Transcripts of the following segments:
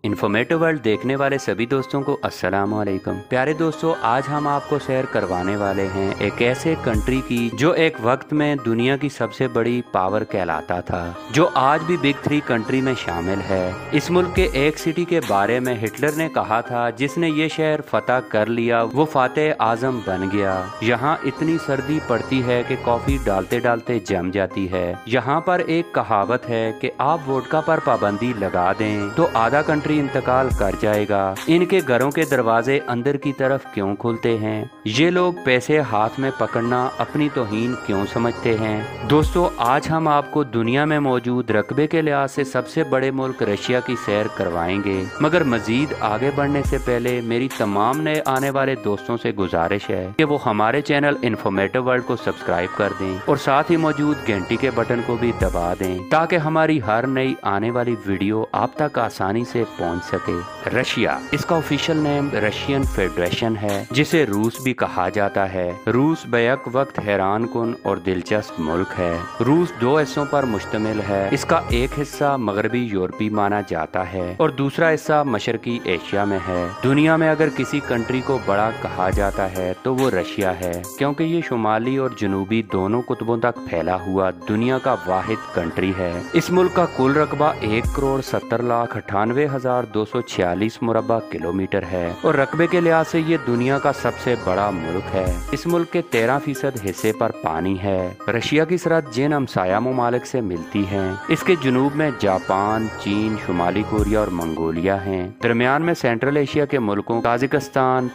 Informative world देखने वाले सभी दोस्तों को अस्सलाम वालेकुम। प्यारे दोस्तों, आज हम आपको शेयर करवाने वाले हैं एक ऐसे कंट्री की जो एक वक्त में दुनिया की सबसे बड़ी पावर कहलाता था, जो आज भी बिग 3 कंट्री में शामिल है। इस मुल्क के एक सिटी के बारे में हिटलर ने कहा था, जिसने ये शहर फतह कर लिया वो फातेह आजम बन गया। यहाँ इतनी सर्दी पड़ती है कि कॉफी डालते डालते जम जाती है। यहाँ पर एक कहावत है कि आप वोडका पर पाबंदी लगा दें तो आधा कंट्री इंतकाल कर जाएगा। इनके घरों के दरवाजे अंदर की तरफ क्यों खुलते हैं? ये लोग पैसे हाथ में पकड़ना अपनी तौहीन क्यों समझते हैं? दोस्तों, आज हम आपको दुनिया में मौजूद रकबे के लिहाज से सबसे बड़े मुल्क रशिया की सैर करवाएंगे। मगर मजीद आगे बढ़ने से पहले मेरी तमाम नए आने वाले दोस्तों से गुजारिश है कि वो हमारे चैनल इन्फॉर्मेटिव वर्ल्ड को सब्सक्राइब कर दें और साथ ही मौजूद घंटी के बटन को भी दबा दें, ताकि हमारी हर नई आने वाली वीडियो आप तक आसानी से पहुंच सके। रशिया, इसका ऑफिशियल नेम रशियन फेडरेशन है, जिसे रूस भी कहा जाता है। रूस बैक वक्त हैरान कुन और दिलचस्प मुल्क है। रूस 2 हिस्सों पर मुश्तमिल है। इसका एक हिस्सा मगरबी यूरोपी माना जाता है और दूसरा हिस्सा मशरकी एशिया में है। दुनिया में अगर किसी कंट्री को बड़ा कहा जाता है तो वो रशिया है, क्योंकि ये शुमाली और जनूबी दोनों कुतुबों तक फैला हुआ दुनिया का वाहिद कंट्री है। इस मुल्क का कुल रकबा 1,70,98,246 मुरब्बा किलोमीटर है और रकबे के लिहाज से ये दुनिया का सबसे बड़ा मुल्क है। इस मुल्क के 13% हिस्से पर पानी है। रशिया की सरहद जिन हमसाया ममालिक से मिलती है, इसके जुनूब में जापान, चीन, शुमाली कोरिया और मंगोलिया हैं। दरमियान में सेंट्रल एशिया के मुल्कों Tajikistan,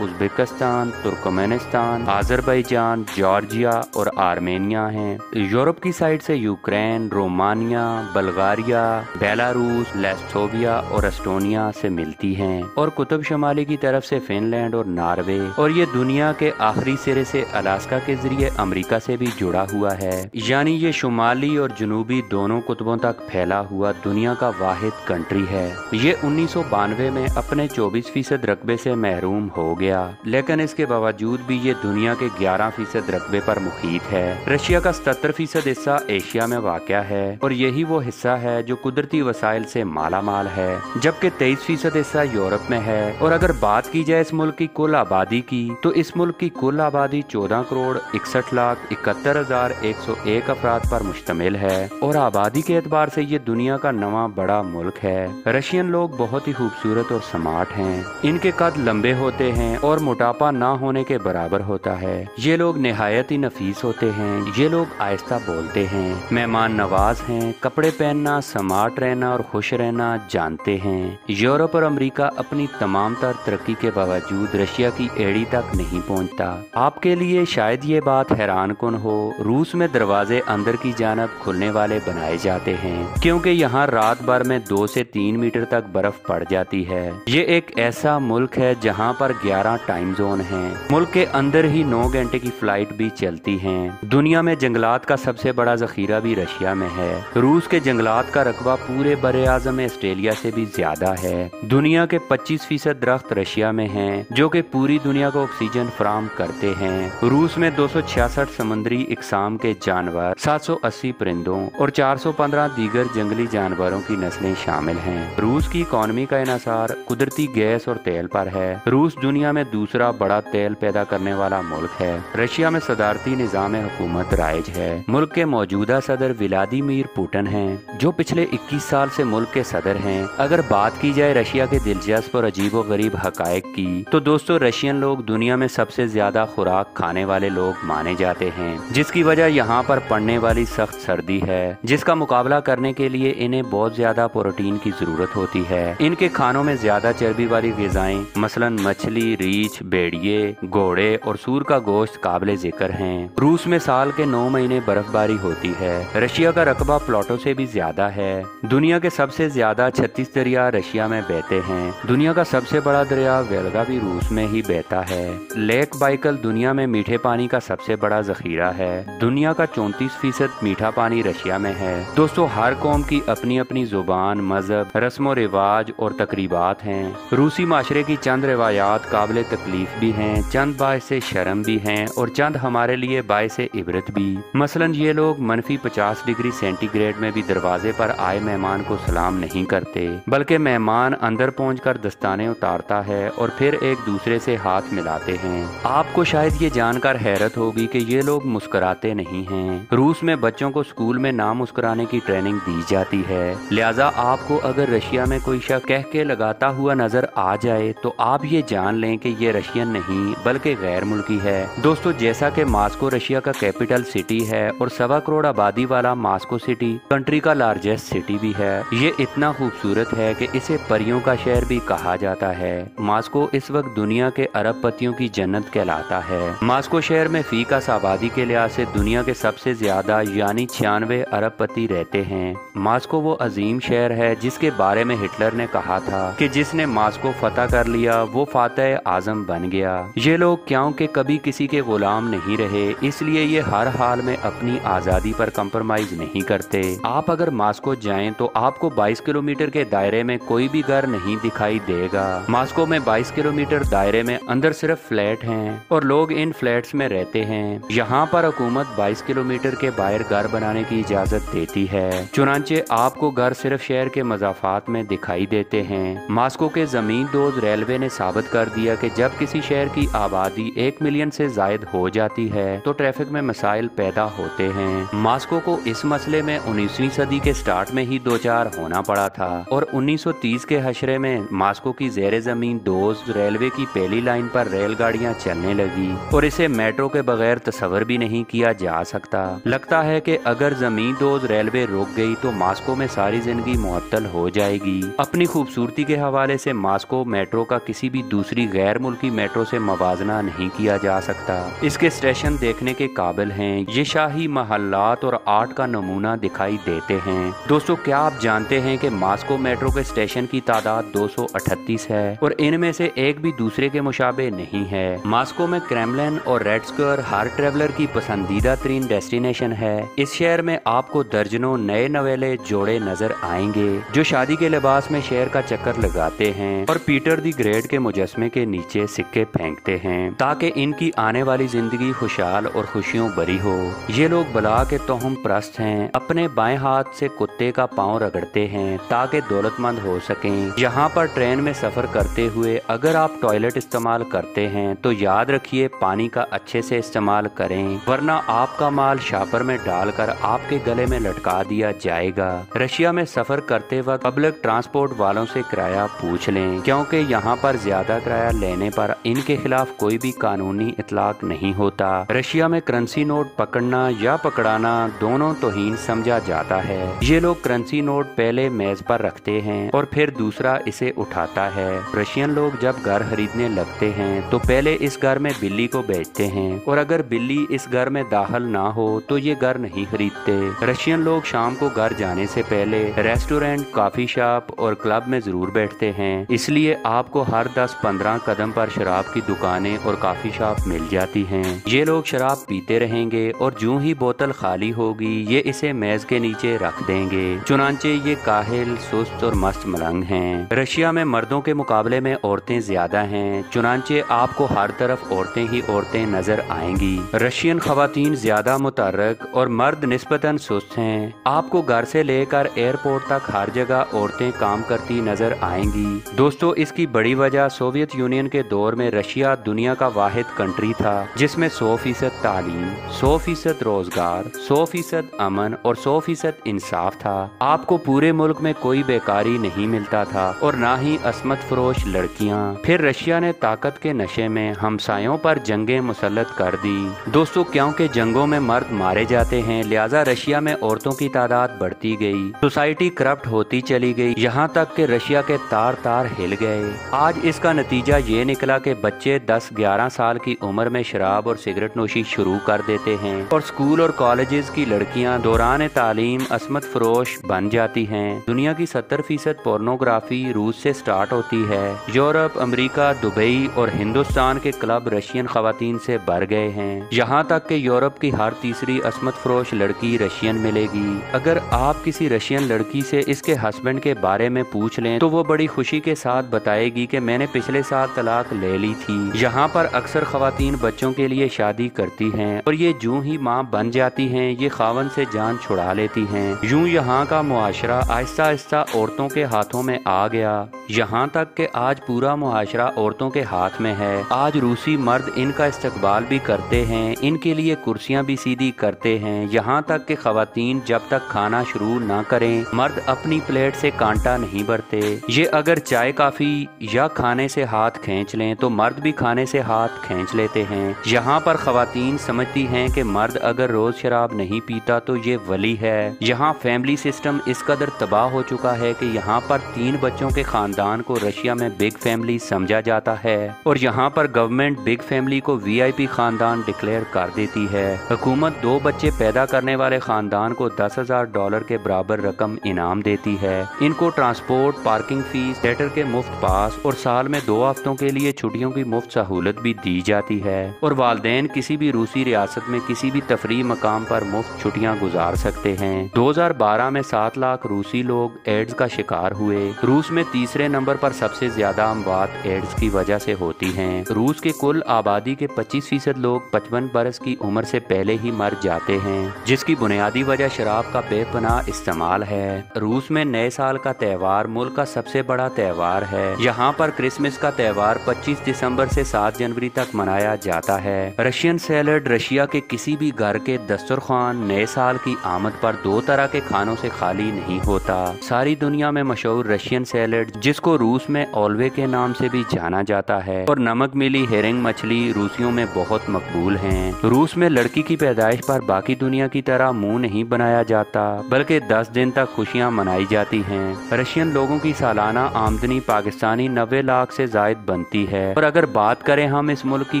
Uzbekistan, Turkmenistan, Azerbaijan, Georgia और आर्मेनिया हैं। यूरोप की साइड से यूक्रेन, रोमानिया, बल्गारिया, बेलारूस, लेस्टोविया और एस्टोनिया से मिलती हैं और कुतुब शुमाली की तरफ से फिनलैंड और नॉर्वे, और ये दुनिया के आखिरी सिरे से अलास्का के जरिए अमेरिका से भी जुड़ा हुआ है। यानी ये शुमाली और जनूबी दोनों कुतुबों तक फैला हुआ दुनिया का वाहिद कंट्री है। ये 1992 में अपने 24% रकबे से महरूम हो गया, लेकिन इसके बावजूद भी ये दुनिया के 11% रकबे पर मुहीत है। रशिया का 77% हिस्सा एशिया में वाक़या है और यही वो हिस्सा है जो कुदरती वसाइल से माला माल है, जबकि 23% हिस्सा यूरोप में है। और अगर बात की जाए इस मुल्क की कुल आबादी की, तो इस मुल्क की कुल आबादी 14,61,71,101 अफराद पर मुश्तमिल है और आबादी के एतबार से ये दुनिया का नवा बड़ा मुल्क है। रशियन लोग बहुत ही खूबसूरत और स्मार्ट हैं। इनके कद लंबे होते हैं और मोटापा ना होने के बराबर होता है। ये लोग निहायत ही नफीस होते हैं। ये लोग आहिस्ता बोलते हैं, मेहमान नवाज हैं, कपड़े पहनना, स्मार्ट रहना और खुश रहना जानते हैं। यूरोप और अमेरिका अपनी तमाम तर तरक्की के बावजूद रशिया की एड़ी तक नहीं पहुंचता। आपके लिए शायद ये बात हैरान कुन हो, रूस में दरवाजे अंदर की जानब खुलने वाले बनाए जाते हैं, क्योंकि यहाँ रात भर में 2 से 3 मीटर तक बर्फ पड़ जाती है। ये एक ऐसा मुल्क है जहाँ पर 11 टाइम जोन हैं। मुल्क के अंदर ही 9 घंटे की फ्लाइट भी चलती हैं। दुनिया में जंगलात का सबसे बड़ा जखीरा भी रशिया में है। रूस के जंगलात का रकबा पूरे बरे आज़म में ऑस्ट्रेलिया से भी ज्यादा है। दुनिया के 25% दरख्त रशिया में हैं, जो कि पूरी दुनिया को ऑक्सीजन फराहम करते हैं। रूस में 266 समुद्री इकसाम के जानवर, 780 परिंदों और 415 दीगर जंगली जानवरों की नस्लें शामिल हैं। रूस की इकॉनमी का इन्हिसार कुदरती गैस और तेल पर है। रूस दुनिया में दूसरा बड़ा तेल पैदा करने वाला मुल्क है। रशिया में सदारती निज़ाम हुकूमत राइज है। मुल्क के मौजूदा सदर व्लादिमीर पुतिन हैं, जो पिछले 21 साल से मुल्क के सदर हैं। अगर बात की जाए रशिया के दिलचस्प और अजीबो गरीब हकायक की, तो दोस्तों रशियन लोग दुनिया में सबसे ज्यादा खुराक खाने वाले लोग माने जाते हैं, जिसकी वजह यहाँ पर पड़ने वाली सख्त सर्दी है, जिसका मुकाबला करने के लिए इन्हें बहुत ज्यादा प्रोटीन की जरूरत होती है। इनके खानों में ज्यादा चर्बी वाली ग़िज़ाएं मसलन मछली, रीछ, भेड़िए, घोड़े और सूर का गोश्त काबिल जिक्र हैं। रूस में साल के 9 महीने बर्फबारी होती है। रशिया का रकबा प्लूटो से भी ज्यादा है। दुनिया के सबसे ज्यादा 36 दरिया रशिया में बहते हैं। दुनिया का सबसे बड़ा दरिया वेल्गा भी रूस में ही बहता है। लेक बाइकल दुनिया में मीठे पानी का सबसे बड़ा जखीरा है। दुनिया का 34% मीठा पानी रशिया में है। दोस्तों, हर कौम की अपनी अपनी जुबान, मजहब, रस्म रिवाज और तकरीबात हैं। रूसी माशरे की चंद रिवायात काबिल तकलीफ भी हैं, चंद बाइस शर्म भी हैं और चंद हमारे लिए बाइस इबरत भी। मसलन ये लोग -50 डिग्री सेंटीग्रेड में भी दरवाजे पर आए मेहमान को सलाम नहीं करते, बल्कि मेहमान अंदर पहुंचकर दस्ताने उतारता है और फिर एक दूसरे से हाथ मिलाते हैं। आपको शायद ये जानकर हैरत होगी कि ये लोग मुस्कुराते नहीं हैं। रूस में बच्चों को स्कूल में ना मुस्कुराने की ट्रेनिंग दी जाती है, लिहाजा आपको अगर रशिया में कोई शख्स कह के लगाता हुआ नजर आ जाए तो आप ये जान लें कि ये रशियन नहीं बल्कि गैर मुल्की है। दोस्तों, जैसा कि मास्को रशिया का कैपिटल सिटी है और 1.25 करोड़ आबादी वाला मास्को सिटी कंट्री का लार्जेस्ट सिटी भी है, ये इतना खूबसूरत है कि इसे परियों का शहर भी कहा जाता है। मास्को इस वक्त दुनिया के अरबपतियों की जन्नत कहलाता है। मास्को शहर में फी का आबादी के लिहाज से दुनिया के सबसे ज्यादा यानी 96 अरबपति रहते हैं। मास्को वो अजीम शहर है जिसके बारे में हिटलर ने कहा था कि जिसने मास्को फतह कर लिया वो फातह आजम बन गया। ये लोग क्योंकि कभी किसी के गुलाम नहीं रहे, इसलिए ये हर हाल में अपनी आजादी पर कंप्रोमाइज नहीं करते। आप अगर मास्को जाएं तो आपको 22 किलोमीटर के दायरे में कोई भी घर नहीं दिखाई देगा। मास्को में 22 किलोमीटर दायरे में अंदर सिर्फ फ्लैट हैं और लोग इन फ्लैट्स में रहते हैं। यहाँ पर हुकूमत 22 किलोमीटर के बाहर घर बनाने की इजाजत देती है, चुनांचे आपको घर सिर्फ शहर के मज़ाफात में दिखाई देते हैं। मास्को के जमीन दोज रेलवे ने साबित कर दिया कि जब किसी शहर की आबादी 1 मिलियन से जायद हो जाती है तो ट्रैफिक में मसाइल पैदा होते हैं। मास्को को इस मसले में 19वीं सदी के स्टार्ट में ही दो चार होना पड़ा था और 1930 के हशरे में मास्को की ज़ेरे जमीन दोज रेलवे की पहली लाइन पर रेलगाड़ियां चलने लगी और इसे मेट्रो के बगैर तस्वर भी नहीं किया जा सकता। लगता है कि अगर जमीन दोज रेलवे रुक गई तो मास्को में सारी जिंदगी मुअत्तल हो जाएगी। अपनी खूबसूरती के हवाले से मास्को मेट्रो का किसी भी दूसरी गैर मुल्की मेट्रो से मवाजना नहीं किया जा सकता। इसके स्टेशन देखने के काबिल हैं। ये शाही महल्लात और आर्ट का नमूना दिखाई देते हैं। दोस्तों, क्या आप जानते हैं कि मास्को मेट्रो के स्टेशन की तादाद 238 है और इनमें से एक भी दूसरे के मुशाबे नहीं है। मास्को में क्रेमलिन और रेड स्क्वायर हर ट्रेवलर की पसंदीदा तरीन डेस्टिनेशन है। इस शहर में आपको दर्जनों नए नवेले जोड़े नजर आएंगे जो शादी के लिबास में शहर का चक्कर लगाते हैं और पीटर दी ग्रेट के मुजस्मे के नीचे सिक्के फेंकते हैं ताकि इनकी आने वाली जिंदगी खुशहाल और खुशियों भरी हो। ये लोग बला के तोहम प्रस्त हैं, अपने बाएं हाथ से कुत्ते का पाँव रगड़ते हैं ताकि दौलतमंद हो सकें। यहाँ पर ट्रेन में सफर करते हुए अगर आप टॉयलेट इस्तेमाल करते हैं तो याद रखिए पानी का अच्छे से इस्तेमाल करें, वरना आपका माल शापर में डालकर आपके गले में लटका दिया जाएगा। रशिया में सफर करते वक्त पब्लिक ट्रांसपोर्ट वालों से किराया पूछ लें, क्योंकि यहाँ पर ज्यादा किराया लेने पर इनके खिलाफ कोई भी कानूनी इतलाक नहीं होता। रशिया में करेंसी नोट पकड़ना या पकड़ाना दोनों तौहीन समझा जाता है। ये लोग करेंसी नोट पहले मेज पर रखते हैं और फिर दूसरा इसे उठाता है। रशियन लोग जब घर खरीदने लगते हैं तो पहले इस घर में बिल्ली को बेचते हैं और अगर बिल्ली इस घर में दाखिल ना हो तो ये घर नहीं खरीदते। रशियन लोग शाम को घर जाने से पहले रेस्टोरेंट, कॉफी शॉप और क्लब में जरूर बैठते हैं, इसलिए आपको हर 10-15 कदम पर शराब की दुकानें और कॉफी शॉप मिल जाती हैं। ये लोग शराब पीते रहेंगे और जूं ही बोतल खाली होगी ये इसे मेज के नीचे रख देंगे, चुनांचे ये काहिल, सुस्त और मस्त मलंग हैं। रशिया में मर्दों के मुकाबले में औरतें ज्यादा हैं, चुनांचे आपको हर तरफ औरतें ही औरतें नजर आएंगी। रशियन खवातीन ज्यादा मुतहर्रिक और मर्द निस्बतन सुस्त हैं। आपको घर से लेकर एयरपोर्ट तक हर जगह औरतें काम करती नजर आएंगी। दोस्तों, इसकी बड़ी वजह सोवियत यूनियन के दौर में रशिया दुनिया का वाहिद कंट्री था जिसमें 100% तालीम, 100% रोजगार, 100% अमन और 100% इंसाफ था। आपको पूरे मुल्क में कोई बेकारी नहीं मिलता था और ना ही असमत फरोश लड़कियां। फिर रशिया ने ताकत के नशे में हमसायों पर जंगें मुसल्लत कर दी। दोस्तों, क्योंकि जंगों में मर्द मारे जाते हैं लिहाजा रशिया में औरतों की तादाद बढ़ती गई, सोसाइटी करप्ट होती चली गई, यहाँ तक कि रशिया के तार तार हिल गए। आज इसका नतीजा ये निकला कि बच्चे 10-11 साल की उम्र में शराब और सिगरेट नोशी शुरू कर देते हैं और स्कूल और कॉलेजेस की लड़कियां दौरान तालीम असमत फरोश बन जाती हैं। दुनिया की 70% पोर्नोग्राफी रूस से स्टार्ट होती है। यूरोप, अमेरिका, दुबई और हिंदुस्तान के क्लब रशियन खवातीन से भर गए हैं। यहाँ तक कि यूरोप की हर तीसरी असमत फरोश लड़की रशियन मिलेगी। अगर आप किसी रशियन लड़की से इसके हस्बैंड के बारे में पूछ लें तो वो बड़ी खुशी के साथ बताएगी कि मैंने पिछले साल तलाक ले ली थी। यहाँ पर अक्सर खवातीन बच्चों के लिए शादी करती हैं और ये जूं ही माँ बन जाती हैं ये खावन से जान छुड़ा लेती हैं। यूं यहाँ का मुआशरा आहिस्ता आहिस्ता औरतों के हाथों में आ गया, यहाँ तक कि आज पूरा मुआशरा औरतों के हाथ में है। आज रूसी मर्द इनका इस्तकबाल भी करते हैं, इनके लिए कुर्सियाँ भी सीधी करते हैं। यहाँ तक कि खवातीन जब तक खाना शुरू ना करें मर्द अपनी प्लेट से कांटा नहीं भरते। ये अगर चाय काफी या खाने से हाथ खींच लें तो मर्द भी खाने से हाथ खींच लेते हैं। यहाँ पर खवातीन समझती हैं कि मर्द अगर रोज शराब नहीं पीता तो ये वली है। यहाँ फैमिली सिस्टम इस कदर तबाह हो चुका है कि यहाँ पर 3 बच्चों के खानदान को रशिया में बिग फैमिली समझा जाता है और यहाँ पर गवर्नमेंट बिग फैमिली को VIP खानदान डिक्लेयर कर देती है। हुकूमत 2 बच्चे पैदा करने वाले खानदान को $10,000 के बराबर रकम इनाम देती है। इनको ट्रांसपोर्ट, पार्किंग फीस, थिएटर के मुफ्त पास और साल में 2 हफ्तों के लिए छुट्टियों की मुफ्त सहूलत भी दी जाती है और वालिदैन किसी भी रूसी रियासत में किसी भी तफरीह मकाम पर मुफ्त छुट्टियां गुजार सकते हैं। 2012 में 7 लाख रूसी लोग एड्स का शिकार हुए। रूस में तीसरे नंबर पर सबसे ज्यादा अमवात एड्स की वजह से होती हैं। रूस के कुल आबादी के 25% लोग 55 बरस की उम्र से पहले ही मर जाते हैं, जिसकी बुनियादी वजह शराब का बेपनाह इस्तेमाल है। रूस में नए साल का त्यौहार मुल्क का सबसे बड़ा त्यौहार है। यहाँ पर क्रिसमस का त्यौहार 25 दिसंबर से 7 जनवरी तक मनाया जाता है। रशियन सैलड रशिया के किसी भी घर के दस्तरखान नए साल की आमद पर 2 तरह के खानों से खाली नहीं होता। सारी दुनिया में मशहूर रशियन सैलड, जिसको रूस में ओल्वे के नाम से भी जाना जाता है, और नमक मिली हेरिंग मछली रूसियों में बहुत मकबूल हैं। रूस में लड़की की पैदाइश पर बाकी दुनिया की तरह मुंह नहीं बनाया जाता, बल्कि 10 दिन तक खुशियां मनाई जाती हैं। रशियन लोगों की सालाना आमदनी पाकिस्तानी 90 लाख से जायद बनती है और अगर बात करें हम इस मुल्क की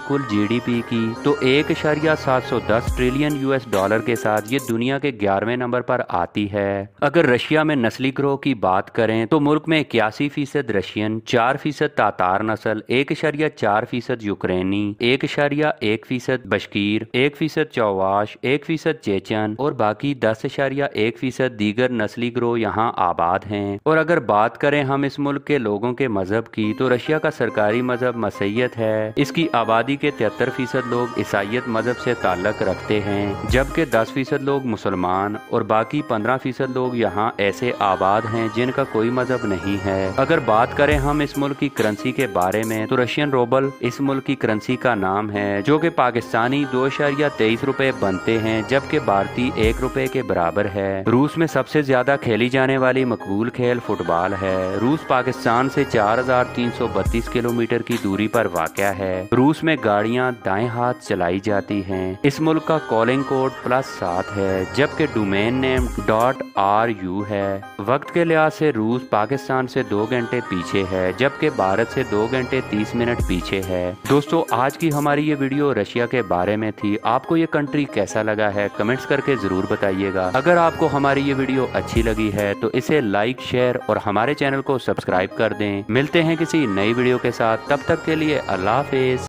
कुल GDP की तो 1.710 ट्रिलियन US के साथ ये दुनिया के 11वें नंबर पर आती है। अगर रशिया में नस्ली ग्रोह की बात करें तो मुल्क में 81% रशियन, 4% तातार नस्ल, 1.4% यूक्रेनी, 1.1% बशकीर, 1% चौवाश, 1% चेचन और बाकी 10.1% दीगर नस्ली ग्रोह यहाँ आबाद हैं। और अगर बात करें हम इस मुल्क के लोगों के मजहब की तो रशिया का सरकारी मजहब मसीहियत है। इसकी आबादी के 73% लोग ईसाइयत मजहब से ताल्लुक रखते हैं, जबकि 10% लोग मुसलमान और बाकी 15% लोग यहाँ ऐसे आबाद हैं जिनका कोई मजहब नहीं है। अगर बात करें हम इस मुल्क की करेंसी के बारे में तो रशियन रूबल इस मुल्क की करेंसी का नाम है, जो कि पाकिस्तानी 2.23 रुपए बनते हैं, जबकि भारतीय 1 रुपए के बराबर है। रूस में सबसे ज्यादा खेली जाने वाली मकबूल खेल फुटबॉल है। रूस पाकिस्तान से 4,332 किलोमीटर की दूरी पर वाक़या है। रूस में गाड़ियां दाएं हाथ चलाई जाती हैं। इस मुल्क का कॉलिंग कोड +7 है, जबकि डोमेन नेम .ru है। वक्त के लिहाज से रूस पाकिस्तान से 2 घंटे पीछे है, जबकि भारत से 2 घंटे 30 मिनट पीछे है। दोस्तों, आज की हमारी ये वीडियो रशिया के बारे में थी। आपको ये कंट्री कैसा लगा है कमेंट्स करके जरूर बताइएगा। अगर आपको हमारी ये वीडियो अच्छी लगी है तो इसे लाइक, शेयर और हमारे चैनल को सब्सक्राइब कर दें। मिलते हैं किसी नई वीडियो के साथ, तब तक के लिए अल्लाह हाफिज।